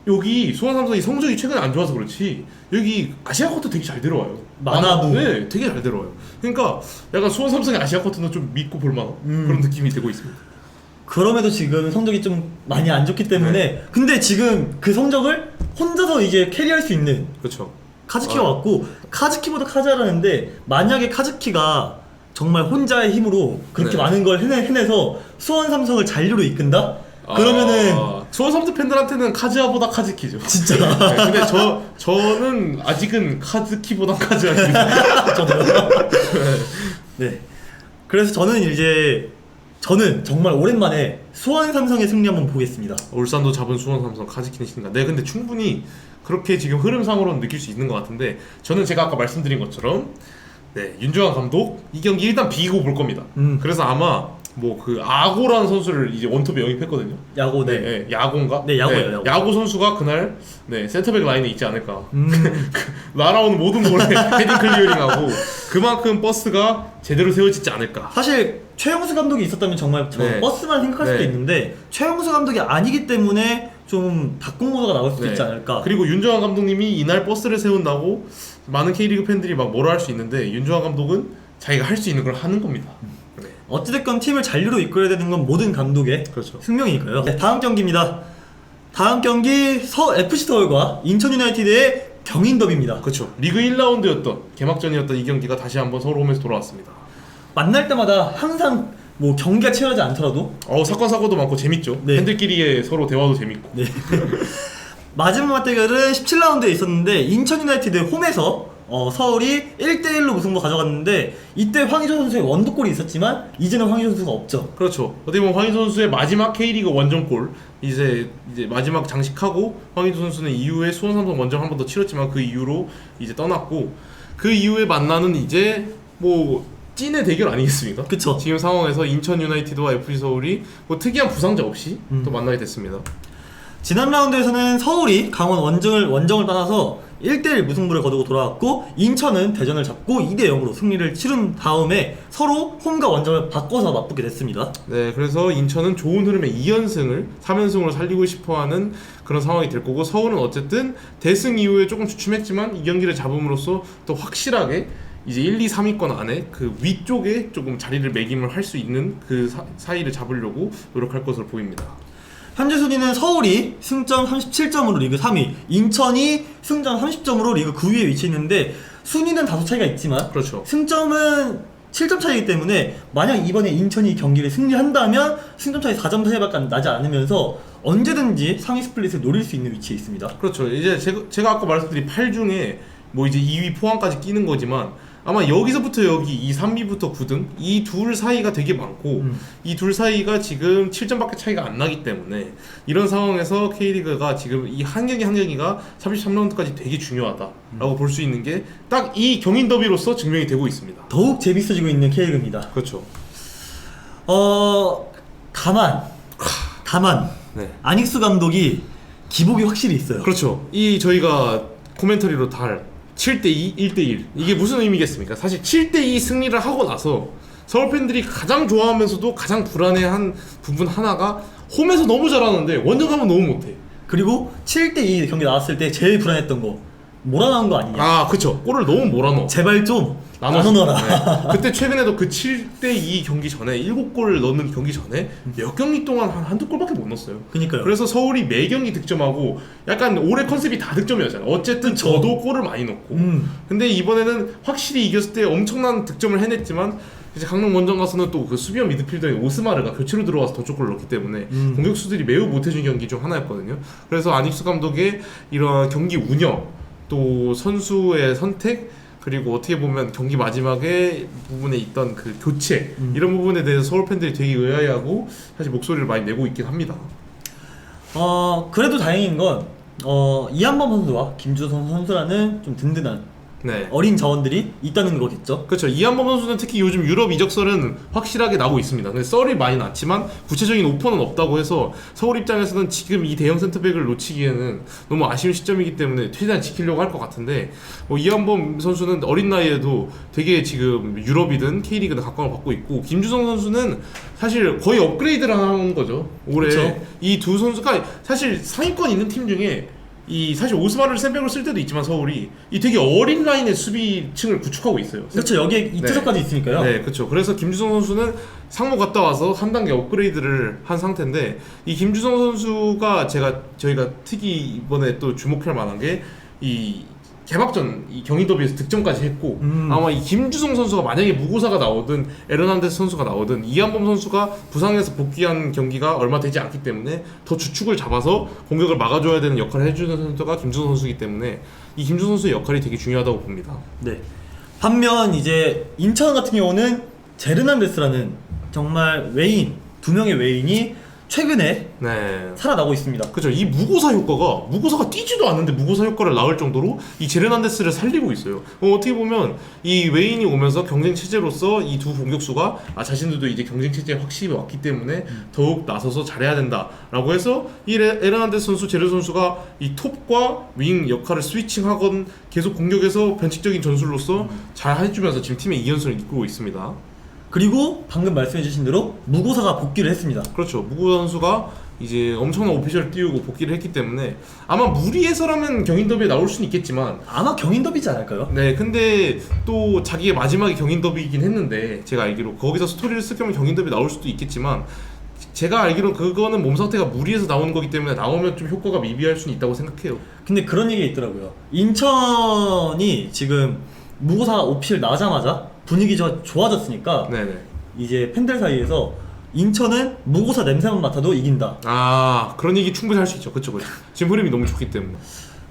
여기 수원 삼성이 성적이 최근에 안 좋아서 그렇지 여기 아시아컵도 되게 잘 들어와요. 만화부. 네, 되게 잘 들어와요. 그러니까 약간 수원 삼성의 아시아컵도 좀 믿고 볼만한 그런 느낌이 되고 있습니다. 그럼에도 지금 성적이 좀 많이 안 좋기 때문에 네. 근데 지금 그 성적을 혼자서 이제 캐리할 수 있는 그렇죠. 카즈키가 왔고 카즈키보다 카즈라는데 만약에 카즈키가 정말 혼자의 힘으로 그렇게 네. 많은 걸 해내서 수원 삼성을 잔류로 이끈다? 그러면은 수원 삼성 팬들한테는 카즈아보다 카즈키죠. 진짜 네, 근데 저는 아직은 카즈키보다 카즈아입니다. 네. 그래서 저는 정말 오랜만에 수원 삼성의 승리 한번 보겠습니다. 울산도 잡은 수원 삼성 카즈키는 신가. 네, 근데 충분히 그렇게 지금 흐름상으로는 느낄 수 있는 것 같은데 저는 제가 아까 말씀드린 것처럼 네, 윤중환 감독 이 경기 일단 비기고 볼 겁니다. 그래서 아마 뭐 그 아고라는 선수를 이제 원톱에 영입했거든요. 야고 네. 네, 야고인가? 네, 야고예요, 야고. 야고 선수가 그날 네, 센터백 라인에 있지 않을까. 날아오는 모든 볼에 헤딩 클리어링하고 그만큼 버스가 제대로 세워지지 않을까. 사실 최영수 감독이 있었다면 정말 저 네. 버스만 생각할 수도 네. 있는데 최영수 감독이 아니기 때문에 좀 닭공모가 나올 수도 네. 있지 않을까. 그리고 윤정환 감독님이 이날 버스를 세운다고 많은 K리그 팬들이 막 뭐라 할 수 있는데 윤정환 감독은 자기가 할 수 있는 걸 하는 겁니다. 네. 어찌됐건 팀을 잔류로 이끌어야 되는 건 모든 감독의 그렇죠. 숙명이니까요. 네, 다음 경기입니다. 다음 경기 FC 서울과 인천 유나이티드의 경인 더비입니다. 그렇죠. 리그 1라운드였던 개막전이었던 이 경기가 다시 한번 서울 홈에서 돌아왔습니다. 만날 때마다 항상 뭐 경기가 치열하지 않더라도 사건 사고도 많고 재밌죠. 네. 팬들끼리의 서로 대화도 재밌고. 네. 마지막 맞대결은 17라운드에 있었는데 인천 유나이티드 홈에서 서울이 1대1로 무승부 가져갔는데 이때 황희조 선수의 원더골이 있었지만 이제는 황희조 선수가 없죠. 그렇죠. 어떻게 보면 황희조 선수의 마지막 K리그 원정골 이제 마지막 장식하고 황희조 선수는 이후에 수원 삼성 원정 한 번 더 치렀지만 그 이후로 이제 떠났고 그 이후에 만나는 이제 뭐 찐의 대결 아니겠습니까? 그쵸. 지금 상황에서 인천 유나이티드와 FC 서울이 뭐 특이한 부상자 없이 또 만나게 됐습니다. 지난 라운드에서는 서울이 강원 원정을 따라서 1대1 무승부를 거두고 돌아왔고 인천은 대전을 잡고 2대0으로 승리를 치른 다음에 서로 홈과 원정을 바꿔서 맞붙게 됐습니다. 네, 그래서 인천은 좋은 흐름의 2연승을 3연승으로 살리고 싶어하는 그런 상황이 될 거고 서울은 어쨌든 대승 이후에 조금 주춤했지만 이 경기를 잡음으로써 또 확실하게 이제 1, 2, 3위권 안에 그 위쪽에 조금 자리를 매김을 할 수 있는 그 사이를 잡으려고 노력할 것으로 보입니다. 현재 순위는 서울이 승점 37점으로 리그 3위, 인천이 승점 30점으로 리그 9위에 위치했는데 순위는 다소 차이가 있지만 그렇죠. 승점은 7점 차이기 때문에 만약 이번에 인천이 경기를 승리한다면 승점 차이 4점 차이밖에 나지 않으면서 언제든지 상위 스플릿을 노릴 수 있는 위치에 있습니다. 그렇죠. 이제 제가 아까 말씀드린 8 중에 뭐 이제 2위 포항까지 끼는 거지만 아마 여기서부터 여기 2, 3위부터 9등 이 둘 사이가 되게 많고 이 둘 사이가 지금 7점밖에 차이가 안 나기 때문에 이런 상황에서 K리그가 지금 이 한 경기 한 경기가 33라운드까지 되게 중요하다라고 볼 수 있는 게 딱 이 경인 더비로서 증명이 되고 있습니다. 더욱 재밌어지고 있는 K리그입니다. 그렇죠. 다만 네. 안익수 감독이 기복이 확실히 있어요. 그렇죠. 이 저희가 코멘터리로 달 7대2, 1대1 이게 무슨 의미겠습니까? 사실 7대2 승리를 하고 나서 서울 팬들이 가장 좋아하면서도 가장 불안해한 부분 하나가 홈에서 너무 잘하는데 원정 가면 너무 못해. 그리고 7대2 경기 나왔을 때 제일 불안했던 거 몰아나온 거 아니냐. 아 그쵸. 골을 너무 몰아넣어. 제발 좀 나눠서. 나눠라. 네. 그때 최근에도 그 7대2 경기 전에 7골 넣는 경기 전에 몇 경기 동안 한두 골밖에 못 넣었어요. 그니까요. 그래서 서울이 매 경기 득점하고 약간 올해 컨셉이 다 득점이었잖아요. 어쨌든 그쵸. 저도 골을 많이 넣고 근데 이번에는 확실히 이겼을 때 엄청난 득점을 해냈지만 이제 강릉 원정 가서는 또 그 수비형 미드필더인 오스마르가 교체로 들어와서 더 골을 넣기 때문에 공격수들이 매우 못해준 경기 중 하나였거든요. 그래서 안익수 감독의 이런 경기 운영 또 선수의 선택 그리고 어떻게 보면 경기 마지막에 부분에 있던 그 교체 이런 부분에 대해서 서울 팬들이 되게 의아해하고 사실 목소리를 많이 내고 있긴 합니다. 그래도 다행인 건 이한범 선수와 김주성 선수라는 좀 든든한 네. 어린 자원들이 있다는 거겠죠. 그렇죠. 이한범 선수는 특히 요즘 유럽 이적설은 확실하게 나오고 있습니다. 근데 썰이 많이 났지만 구체적인 오퍼는 없다고 해서 서울 입장에서는 지금 이 대형 센터백을 놓치기에는 너무 아쉬운 시점이기 때문에 최대한 지키려고 할 것 같은데 이한범 선수는 어린 나이에도 되게 지금 유럽이든 K리그든 각광을 받고 있고 김주성 선수는 사실 거의 업그레이드를 한 거죠. 올해 그쵸. 이 두 선수가 사실 상위권 있는 팀 중에 사실 오스마르를 센백으로 쓸 때도 있지만 서울이 이 되게 어린 라인의 수비층을 구축하고 있어요. 그렇죠. 여기에 이투석까지 있으니까요. 네, 그렇죠. 그래서 김주성 선수는 상무 갔다 와서 한 단계 업그레이드를 한 상태인데 이 김주성 선수가 저희가 특히 이번에 또 주목할 만한 게 이 개막전 이 경인 더비에서 득점까지 했고 아마 이 김주성 선수가 만약에 무고사가 나오든 에르난데스 선수가 나오든 이한범 선수가 부상에서 복귀한 경기가 얼마 되지 않기 때문에 더 주축을 잡아서 공격을 막아줘야 되는 역할을 해주는 선수가 김주성 선수이기 때문에 이 김주성 선수의 역할이 되게 중요하다고 봅니다. 네. 반면 이제 인천 같은 경우는 제르난데스라는 정말 외인, 두 명의 외인이 최근에 네. 살아나고 있습니다. 그죠. 이 무고사가 뛰지도 않는데 무고사 효과를 낳을 정도로 이 제르난데스를 살리고 있어요. 어떻게 보면 이 웨인이 오면서 경쟁 체제로서 이 두 공격수가 자신들도 이제 경쟁 체제에 확실히 왔기 때문에 더욱 나서서 잘해야 된다라고 해서 이 에르난데스 선수, 제르 선수가 이 톱과 윙 역할을 스위칭하건 계속 공격에서 변칙적인 전술로서 잘 해주면서 지금 팀의 2연승을 이끌고 있습니다. 그리고 방금 말씀해주신 대로 무고사가 복귀를 했습니다. 그렇죠. 무고 선수가 이제 엄청난 오피셜 띄우고 복귀를 했기 때문에 아마 무리해서라면 경인 더비에 나올 수는 있겠지만 아마 경인 더비지 않을까요? 네, 근데 또 자기의 마지막에 경인 더비이긴 했는데 제가 알기로 거기서 스토리를 쓸 거면 경인 더비 나올 수도 있겠지만 제가 알기로 그거는 몸 상태가 무리해서 나오는 거기 때문에 나오면 좀 효과가 미비할 수는 있다고 생각해요. 근데 그런 얘기가 있더라고요. 인천이 지금 무고사 오피셜 나자마자 분위기가 좋아졌으니까 네네. 이제 팬들 사이에서 인천은 무고사 냄새만 맡아도 이긴다. 그런 얘기 충분히 할 수 있죠. 그쵸. 지금 흐름이 너무 좋기 때문에.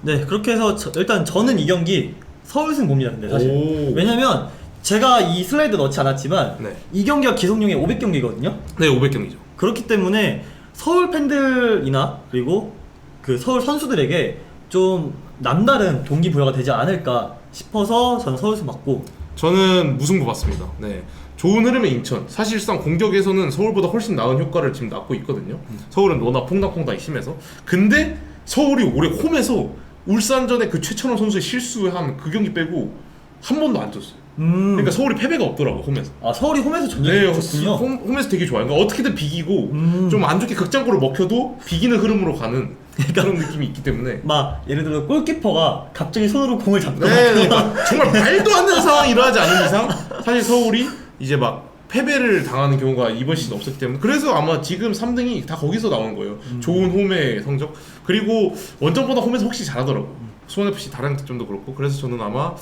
네, 그렇게 해서 일단 저는 이 경기 서울승 봅니다. 근데 사실 오. 왜냐면 제가 이 슬라이드 넣지 않았지만 네. 이 경기가 기성용의 500경기거든요. 네, 500경기죠. 그렇기 때문에 서울 팬들이나 그리고 그 서울 선수들에게 좀 남다른 동기부여가 되지 않을까 싶어서 저는 서울승 맞고. 저는 무승부 봤습니다. 네. 좋은 흐름의 인천. 사실상 공격에서는 서울보다 훨씬 나은 효과를 지금 낳고 있거든요. 서울은 워낙 퐁당퐁당이 심해서. 근데 서울이 올해 홈에서 울산전에 그 최천원 선수의 실수한 그 경기 빼고 한 번도 안 졌어요. 그러니까 서울이 패배가 없더라고 홈에서. 서울이 홈에서 전적이 네, 좋군요. 홈에서 되게 좋아요. 그러니까 어떻게든 비기고 좀 안 좋게 극장골을 먹혀도 비기는 흐름으로 가는 그런 느낌이 있기 때문에. 막 예를 들어 골키퍼가 갑자기 손으로 공을 잡거나 네, 그러니까 정말 말도 안 되는 상황이 일어나지 않는 이상 사실 서울이 이제 막 패배를 당하는 경우가 이번 시즌 없었기 때문에 그래서 아마 지금 3등이 다 거기서 나온 거예요. 좋은 홈의 성적 그리고 원정보다 홈에서 확실히 잘하더라고. 수원FC 다른 득점도 그렇고 그래서 저는 아마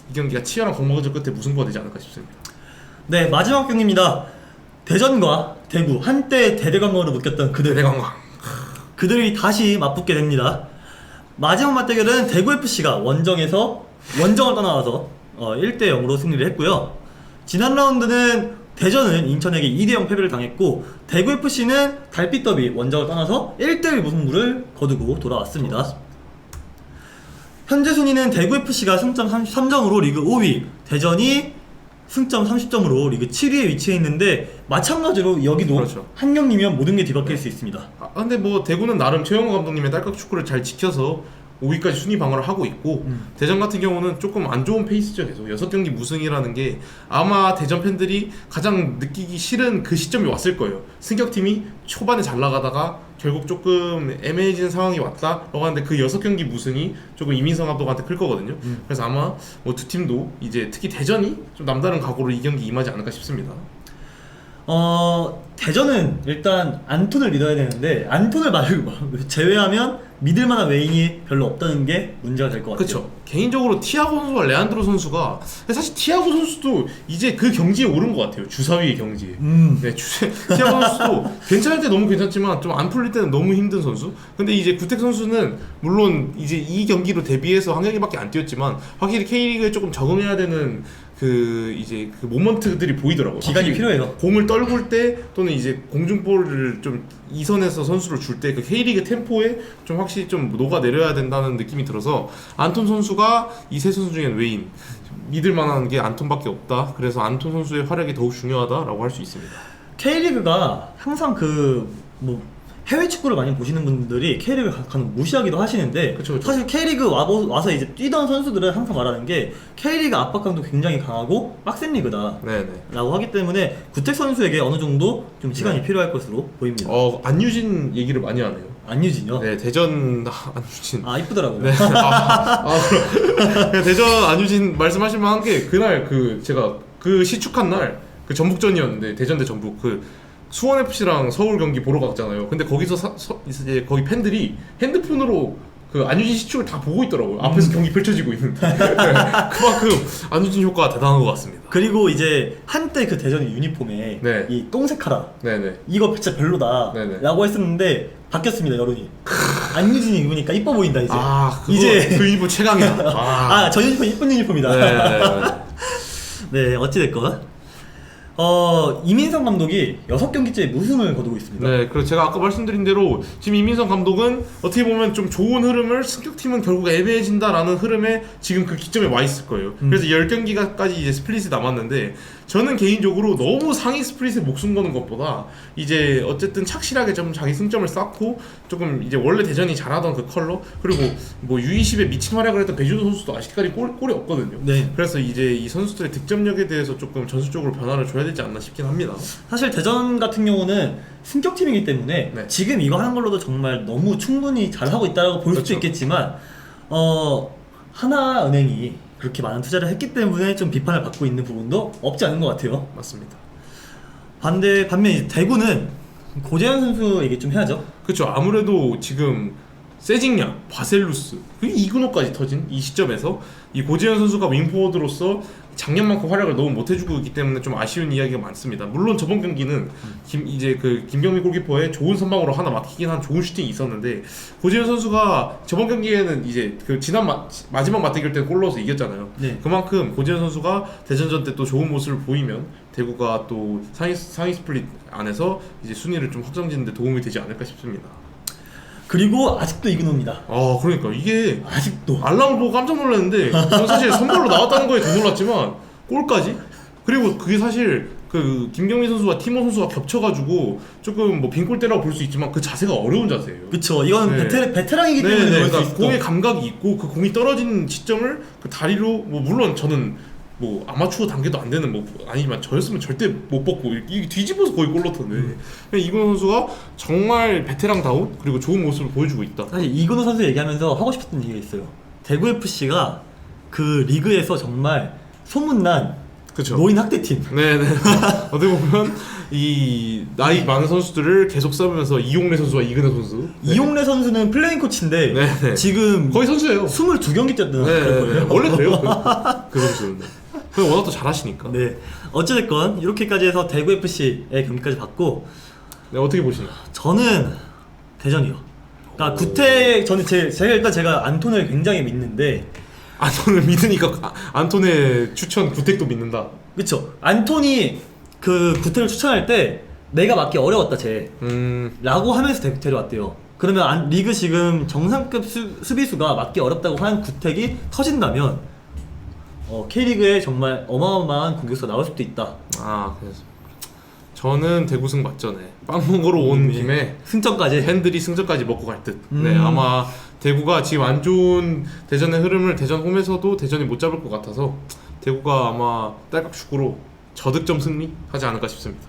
이 경기가 치열한 공방전 끝에 무승부가 되지 않을까 싶습니다. 네, 마지막 경기입니다. 대전과 대구 한때 대대관광으로 묶였던 대대관광 그들이 다시 맞붙게 됩니다. 마지막 맞대결은 대구FC가 원정을 떠나와서 1대0으로 승리를 했고요. 지난 라운드는 대전은 인천에게 2대0 패배를 당했고 대구FC는 달빛 더비 원정을 떠나서 1대1 무승부를 거두고 돌아왔습니다. 현재 순위는 대구FC가 승점 33점으로 리그 5위, 대전이 승점 30점으로 리그 7위에 위치해 있는데 마찬가지로 여기도 그렇죠. 한 경기면 모든 게 뒤바뀔 수 있습니다. 근데 뭐 대구는 나름 최영호 감독님의 딸깍 축구를 잘 지켜서 5위까지 순위 방어를 하고 있고 대전 같은 경우는 조금 안 좋은 페이스죠. 계속 6경기 무승이라는 게 아마 대전 팬들이 가장 느끼기 싫은 그 시점이 왔을 거예요. 승격팀이 초반에 잘 나가다가 결국 조금 애매해지는 상황이 왔다라고 하는데 그 6경기 무승이 조금 이민성 감독한테 클 거거든요. 그래서 아마 뭐 두 팀도 이제 특히 대전이 좀 남다른 각오로 이 경기 임하지 않을까 싶습니다. 대전은 일단 안톤을 믿어야 되는데 안톤을 제외하면 믿을 만한 외인이 별로 없다는 게 문제가 될 것 같아요. 그렇죠. 개인적으로 티아고 선수와 레안드로 선수가 사실 티아고 선수도 이제 그 경지에 오른 것 같아요. 주사위의 경지에. 네, 티아고 선수도 괜찮을 때 너무 괜찮지만 좀 안 풀릴 때는 너무 힘든 선수. 근데 이제 구택 선수는 물론 이제 이 경기로 데뷔해서 한 경기밖에 안 뛰었지만 확실히 K리그에 조금 적응해야 되는 그 이제 그 모먼트들이 보이더라고요. 기간이 필요해요. 공을 떨굴 때 또는 이제 공중볼을 좀 이선에서 선수를 줄 때 그 K리그 템포에 좀 확실히 좀 녹아내려야 된다는 느낌이 들어서 안톤 선수가 이 세 선수 중엔 외인 믿을 만한 게 안톤밖에 없다. 그래서 안톤 선수의 활약이 더욱 중요하다라고 할 수 있습니다. K리그가 항상 뭐 해외 축구를 많이 보시는 분들이 K리그를 간혹 무시하기도 하시는데 그쵸. 사실 K리그 와서 이제 뛰던 선수들은 항상 말하는 게 K리그 압박감도 굉장히 강하고 빡센 리그다 네네. 라고 하기 때문에 구택 선수에게 어느 정도 좀 시간이 필요할 것으로 보입니다. 안유진 얘기를 많이 하네요. 안유진요? 네, 대전 안유진. 이쁘더라고요. 네. 그럼 대전 안유진 말씀하실 만한 게 그날 제가 시축한 날 전북전이었는데 대전 대 전북 수원 FC랑 서울 경기 보러 갔잖아요. 근데 거기서 이제 거기 팬들이 핸드폰으로 안유진 시축을 다 보고 있더라고요. 앞에서 경기 펼쳐지고 있는. 그만큼 안유진 효과가 대단한 것 같습니다. 그리고 이제 한때 그 대전 유니폼에 네. 이 똥색하라 네네. 이거 진짜 별로다 네네. 라고 했었는데 바뀌었습니다 여론이. 안유진이 입으니까 이뻐 보인다 이제. 이제 그 유니폼 최강이다. 저 유니폼 이쁜 유니폼이다. 네, 어찌됐건 이민성 감독이 6경기째 무승을 거두고 있습니다. 네, 그리고 제가 아까 말씀드린 대로 지금 이민성 감독은 어떻게 보면 좀 좋은 흐름을 승격팀은 결국 애매해진다라는 흐름에 지금 그 기점에 와 있을 거예요. 그래서 10경기까지 이제 스플릿이 남았는데 저는 개인적으로 너무 상위 스플릿에 목숨 거는 것보다 이제 어쨌든 착실하게 좀 자기 승점을 쌓고 조금 이제 원래 대전이 잘하던 그 컬러 그리고 뭐 U20에 미친 활약을 했던 배준호 선수도 아직까지 골이 없거든요. 네. 그래서 이제 이 선수들의 득점력에 대해서 조금 전술적으로 변화를 줘야 되지 않나 싶긴 합니다. 사실 대전 같은 경우는 승격팀이기 때문에 네. 지금 이거 하는 걸로도 정말 너무 충분히 잘하고 있다고 볼 수도 그렇죠. 있겠지만 하나은행이 그렇게 많은 투자를 했기 때문에 좀 비판을 받고 있는 부분도 없지 않은 것 같아요. 맞습니다. 반면 이제 대구는 고재현 선수 얘기 좀 해야죠. 그렇죠. 아무래도 지금 세징야, 바셀루스, 그리고 이근호까지 터진 이 시점에서 이 고지현 선수가 윙포워드로서 작년만큼 활약을 너무 못해주고 있기 때문에 좀 아쉬운 이야기가 많습니다. 물론 저번 경기는 김경민 골키퍼의 좋은 선방으로 하나 막히긴 한 좋은 슈팅이 있었는데 고지현 선수가 저번 경기에는 이제 지난 마지막 맞대결 때 골 넣어서 이겼잖아요. 네. 그만큼 고지현 선수가 대전전 때 또 좋은 모습을 보이면 대구가 또 상위 스플릿 안에서 이제 순위를 좀 확정짓는 데 도움이 되지 않을까 싶습니다. 그리고 아직도 이근호입니다. 그러니까 이게 아직도 알람 보고 깜짝 놀랐는데 저는 사실 선발로 나왔다는 거에 더 놀랐지만 골까지? 그리고 그게 사실 김경민 선수와 티모 선수가 겹쳐가지고 조금 뭐 빈골대라고 볼 수 있지만 그 자세가 어려운 자세예요. 그쵸. 이건 네. 베테랑이기 때문에 그럴 수 그러니까 있어. 공의 감각이 있고 그 공이 떨어진 시점을 그 다리로 뭐 물론 저는 뭐 아마추어 단계도 안 되는 뭐 아니지만 저였으면 절대 못 벗고 이게 뒤집어서 거의 골 넣던데 이근호 선수가 정말 베테랑다운 그리고 좋은 모습을 보여주고 있다. 사실 이근호 선수 얘기하면서 하고 싶었던 얘기가 있어요. 대구 FC가 그 리그에서 정말 소문난 그쵸. 노인 학대팀. 네네. 어떻게 보면 이 나이 많은 선수들을 계속 싸우면서 이용래 선수와 이근호 선수. 네. 이용래 선수는 플레잉 코치인데 네네. 지금 거의 선수예요. 22경기 뛰었던 네. 원래 그래요. 그 선수는. 워낙 또 잘하시니까. 네. 어찌됐건 이렇게까지 해서 대구 FC의 경기까지 봤고 네, 어떻게 보시나요? 저는 대전이요. 그러니까 구택 저는 제가 안톤을 굉장히 믿는데 안톤을 믿으니까 안톤의 추천 구택도 믿는다. 그쵸. 안톤이 그 구택을 추천할 때 내가 맞기 어려웠다 라고 하면서 데려왔대요. 그러면 리그 지금 정상급 수비수가 맞기 어렵다고 하는 구택이 터진다면 K리그에 정말 어마어마한 공격수가 나올 수도 있다. 그래서 저는 대구승 맞전에 빵 먹으러 온 김에 승점까지 팬들이 승점까지 먹고 갈 듯. 네, 아마 대구가 지금 안 좋은 대전의 흐름을 대전 홈에서도 대전이 못 잡을 것 같아서 대구가 아마 딸깍 축구로 저득점 승리 하지 않을까 싶습니다.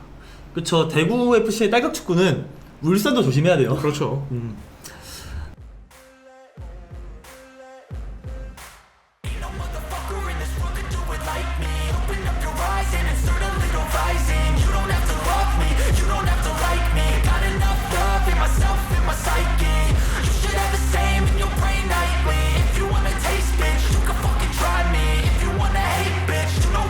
그쵸. 대구 FC의 딸깍 축구는 울산도 조심해야 돼요. 그렇죠. Like me